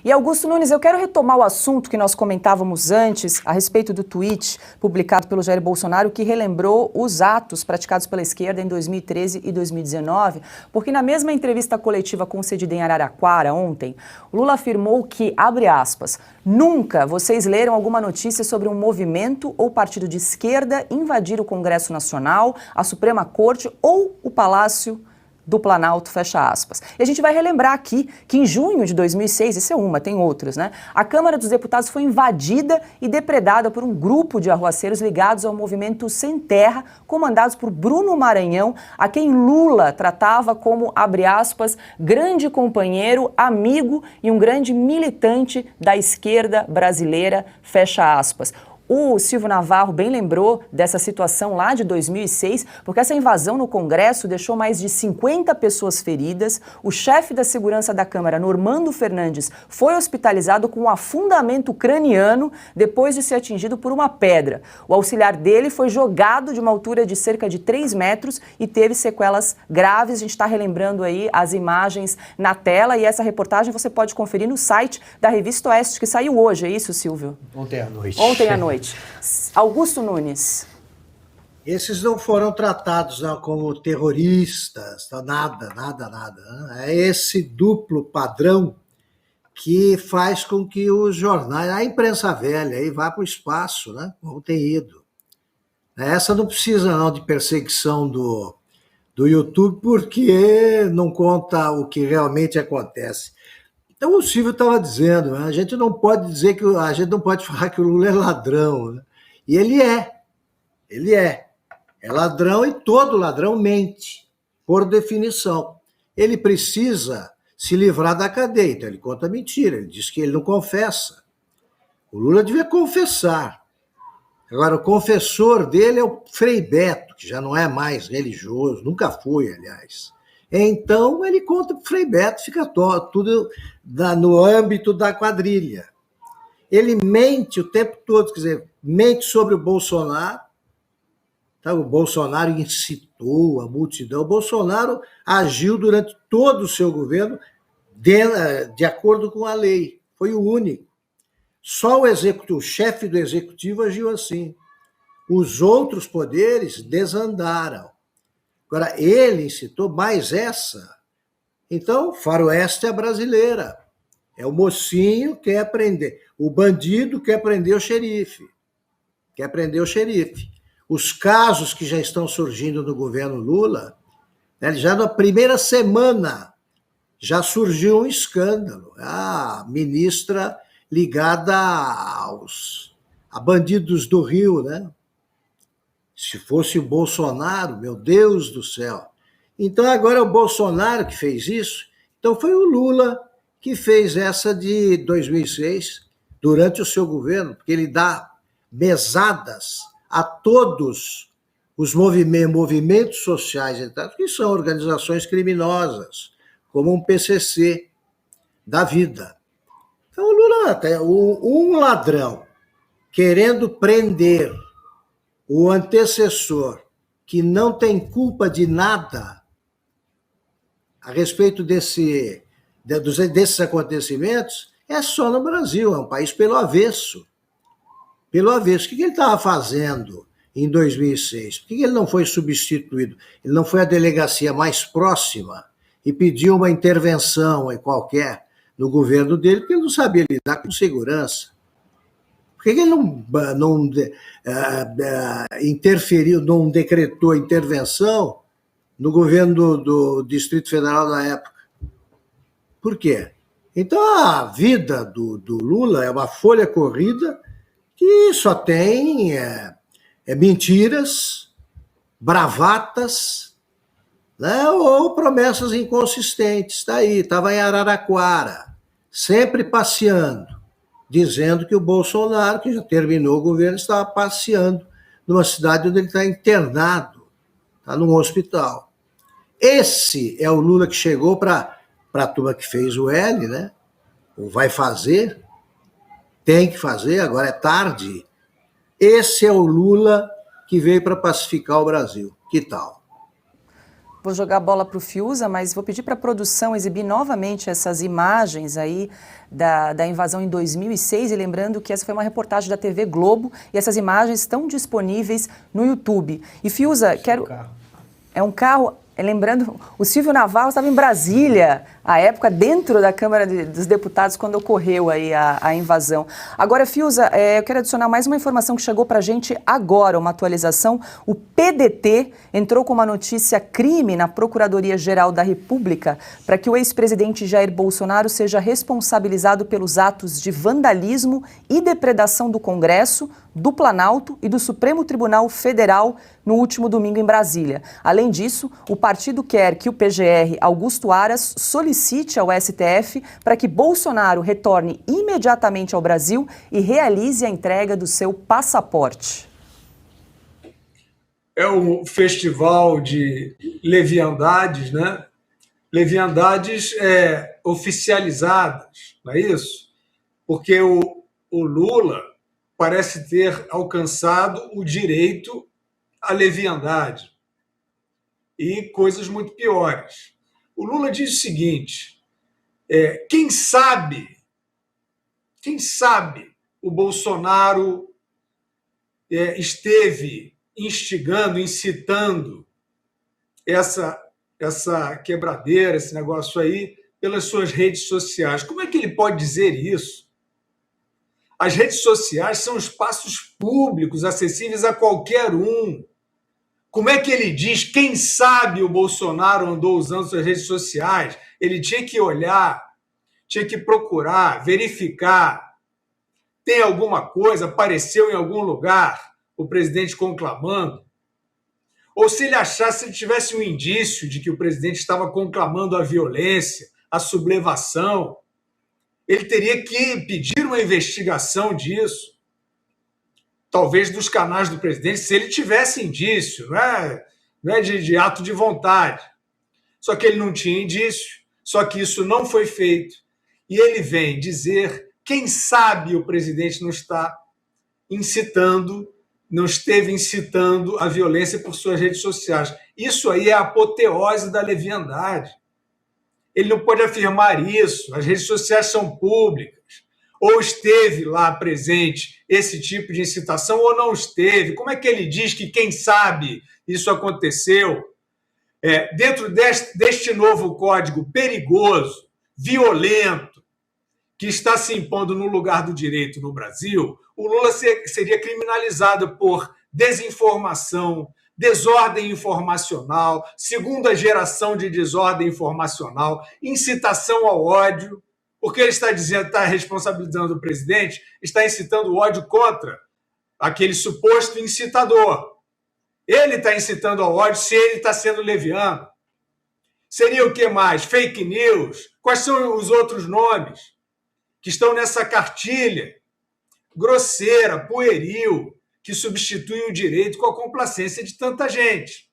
E Augusto Nunes, eu quero retomar o assunto que nós comentávamos antes a respeito do tweet publicado pelo Jair Bolsonaro que relembrou os atos praticados pela esquerda em 2013 e 2019, porque na mesma entrevista coletiva concedida em Araraquara ontem, o Lula afirmou que, abre aspas, nunca vocês leram alguma notícia sobre um movimento ou partido de esquerda invadir o Congresso Nacional, a Suprema Corte ou o Palácio do Planalto, fecha aspas. E a gente vai relembrar aqui que em junho de 2006, isso é uma, tem outras, né? A Câmara dos Deputados foi invadida e depredada por um grupo de arruaceiros ligados ao movimento Sem Terra, comandados por Bruno Maranhão, a quem Lula tratava como, abre aspas, grande companheiro, amigo e um grande militante da esquerda brasileira, fecha aspas. O Silvio Navarro bem lembrou dessa situação lá de 2006, porque essa invasão no Congresso deixou mais de 50 pessoas feridas. O chefe da segurança da Câmara, Normando Fernandes, foi hospitalizado com um afundamento craniano depois de ser atingido por uma pedra. O auxiliar dele foi jogado de uma altura de cerca de 3 metros e teve sequelas graves. A gente está relembrando aí as imagens na tela e essa reportagem você pode conferir no site da Revista Oeste, que saiu hoje, é isso, Silvio? Ontem à noite. Ontem à noite. Augusto Nunes. Esses não foram tratados não, como terroristas, nada. Né? É esse duplo padrão que faz com que os jornais, a imprensa velha, aí vá para o espaço, né? Como tem ido. Essa não precisa não de perseguição do YouTube, porque não conta o que realmente acontece. Então o Silvio estava dizendo, né? A gente não pode dizer que a gente não pode falar que o Lula é ladrão, né? E ele é ladrão e todo ladrão mente, por definição. Ele precisa se livrar da cadeia, então ele conta mentira, ele diz que ele não confessa. O Lula devia confessar. Agora, o confessor dele é o Frei Beto, que já não é mais religioso, nunca foi, aliás. Então, ele conta para o Frei Beto, fica tudo no âmbito da quadrilha. Ele mente o tempo todo, quer dizer, mente sobre o Bolsonaro. Tá? O Bolsonaro incitou a multidão. O Bolsonaro agiu durante todo o seu governo de acordo com a lei. Foi o único. Só o chefe do executivo agiu assim. Os outros poderes desandaram. Agora, ele incitou mais essa. Então, faroeste é brasileira. É o mocinho que quer prender. O bandido quer prender o xerife. Os casos que já estão surgindo no governo Lula, né, já na primeira semana, já surgiu um escândalo. A ministra ligada a bandidos do Rio, né? Se fosse o Bolsonaro, meu Deus do céu. Então agora é o Bolsonaro que fez isso. Então foi o Lula que fez essa de 2006, durante o seu governo, porque ele dá mesadas a todos os movimentos sociais, que são organizações criminosas, como um PCC da vida. Então o Lula, um ladrão querendo prender o antecessor, que não tem culpa de nada a respeito desses acontecimentos, é só no Brasil, é um país pelo avesso. Pelo avesso. O que ele estava fazendo em 2006? Por que ele não foi substituído? Ele não foi à delegacia mais próxima e pediu uma intervenção qualquer no governo dele, porque ele não sabia lidar com segurança. Por que ele não interferiu, não decretou intervenção no governo do Distrito Federal na época? Por quê? Então a vida do Lula é uma folha corrida que só tem mentiras, bravatas, né, ou promessas inconsistentes. Está aí, estava em Araraquara, sempre passeando, dizendo que o Bolsonaro, que já terminou o governo, estava passeando numa cidade onde ele está internado, está num hospital. Esse é o Lula que chegou para a turma que fez o L, né? Ou vai fazer, tem que fazer, agora é tarde. Esse é o Lula que veio para pacificar o Brasil. Que tal? Vou jogar a bola para o Fiuza, mas vou pedir para a produção exibir novamente essas imagens aí da invasão em 2006, e lembrando que essa foi uma reportagem da TV Globo e essas imagens estão disponíveis no YouTube. E Fiuza, quero... É um carro... Lembrando, o Silvio Navarro estava em Brasília, à época, dentro da Câmara dos Deputados, quando ocorreu aí a invasão. Agora, Fiuza, eu quero adicionar mais uma informação que chegou para a gente agora, uma atualização. O PDT entrou com uma notícia crime na Procuradoria-Geral da República para que o ex-presidente Jair Bolsonaro seja responsabilizado pelos atos de vandalismo e depredação do Congresso, do Planalto e do Supremo Tribunal Federal no último domingo em Brasília. Além disso, o partido quer que o PGR Augusto Aras solicite ao STF para que Bolsonaro retorne imediatamente ao Brasil e realize a entrega do seu passaporte. É um festival de leviandades, né? Leviandades oficializadas, não é isso? Porque o Lula parece ter alcançado o direito à leviandade e coisas muito piores. O Lula diz o seguinte, quem sabe o Bolsonaro esteve instigando, incitando essa quebradeira, esse negócio aí, pelas suas redes sociais. Como é que ele pode dizer isso? As redes sociais são espaços públicos, acessíveis a qualquer um. Como é que ele diz, quem sabe o Bolsonaro andou usando suas redes sociais? Ele tinha que olhar, tinha que procurar, verificar. Tem alguma coisa, apareceu em algum lugar o presidente conclamando? Ou se ele achasse, se ele tivesse um indício de que o presidente estava conclamando a violência, a sublevação, ele teria que pedir uma investigação disso, talvez dos canais do presidente, se ele tivesse indício, não é de ato de vontade. Só que ele não tinha indício, só que isso não foi feito. E ele vem dizer, quem sabe o presidente não está incitando, não esteve incitando a violência por suas redes sociais. Isso aí é a apoteose da leviandade. Ele não pode afirmar isso, as redes sociais são públicas. Ou esteve lá presente esse tipo de incitação ou não esteve. Como é que ele diz que, quem sabe, isso aconteceu? Dentro deste novo código perigoso, violento, que está se impondo no lugar do direito no Brasil, o Lula seria criminalizado por desinformação, desordem informacional, segunda geração de desordem informacional, incitação ao ódio, porque ele está dizendo, está responsabilizando o presidente, está incitando o ódio contra aquele suposto incitador. Ele está incitando ao ódio se ele está sendo leviano. Seria o que mais? Fake news? Quais são os outros nomes que estão nessa cartilha grosseira, pueril, que substitui o direito com a complacência de tanta gente?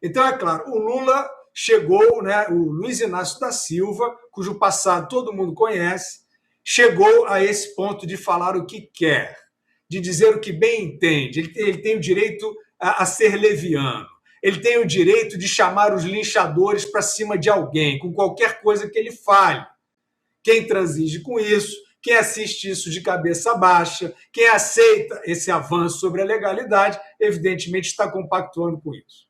Então, é claro, o Lula chegou, o Luiz Inácio da Silva, cujo passado todo mundo conhece, chegou a esse ponto de falar o que quer, de dizer o que bem entende. Ele tem o direito a ser leviano. Ele tem o direito de chamar os linchadores para cima de alguém, com qualquer coisa que ele fale. Quem transige com isso, quem assiste isso de cabeça baixa, quem aceita esse avanço sobre a legalidade, evidentemente está compactuando com isso.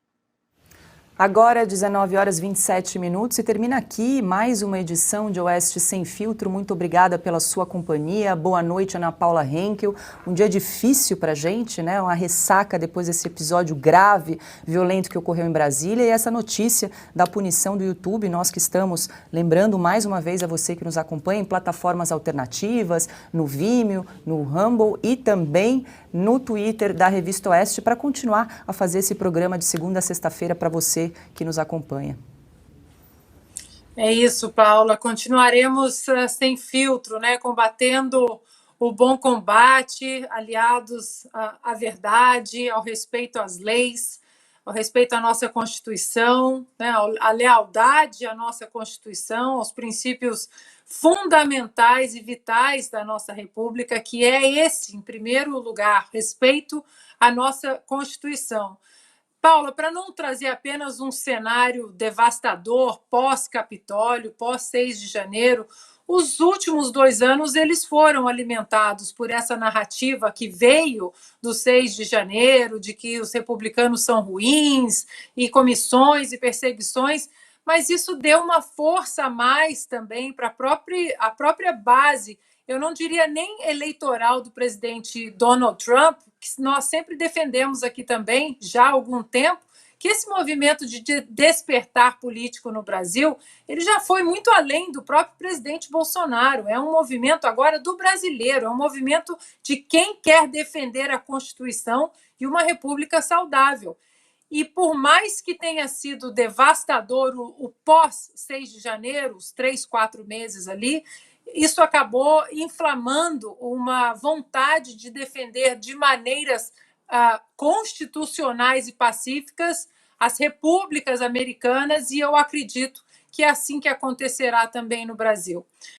Agora, 19h27, e termina aqui mais uma edição de Oeste Sem Filtro. Muito obrigada pela sua companhia. Boa noite, Ana Paula Henkel. Um dia difícil para a gente, né? Uma ressaca depois desse episódio grave, violento que ocorreu em Brasília. E essa notícia da punição do YouTube, nós que estamos lembrando mais uma vez a você que nos acompanha em plataformas alternativas, no Vimeo, no Rumble e também no Twitter da Revista Oeste, para continuar a fazer esse programa de segunda a sexta-feira para você que nos acompanha. É isso, Paula. Continuaremos sem filtro, né? Combatendo o bom combate, aliados à verdade, ao respeito às leis, ao respeito à nossa Constituição, né? À lealdade à nossa Constituição, aos princípios fundamentais e vitais da nossa República, que é esse, em primeiro lugar, respeito à nossa Constituição. Paula, para não trazer apenas um cenário devastador pós-Capitólio, pós-6 de janeiro, os últimos 2 anos eles foram alimentados por essa narrativa que veio do 6 de janeiro, de que os republicanos são ruins, e comissões e perseguições, mas isso deu uma força a mais também para a própria base, eu não diria nem eleitoral do presidente Donald Trump, que nós sempre defendemos aqui também, já há algum tempo, que esse movimento de despertar político no Brasil, ele já foi muito além do próprio presidente Bolsonaro. É um movimento agora do brasileiro, é um movimento de quem quer defender a Constituição e uma república saudável. E por mais que tenha sido devastador o pós-6 de janeiro, os 3, 4 meses ali, isso acabou inflamando uma vontade de defender de maneiras constitucionais e pacíficas as repúblicas americanas, e eu acredito que é assim que acontecerá também no Brasil.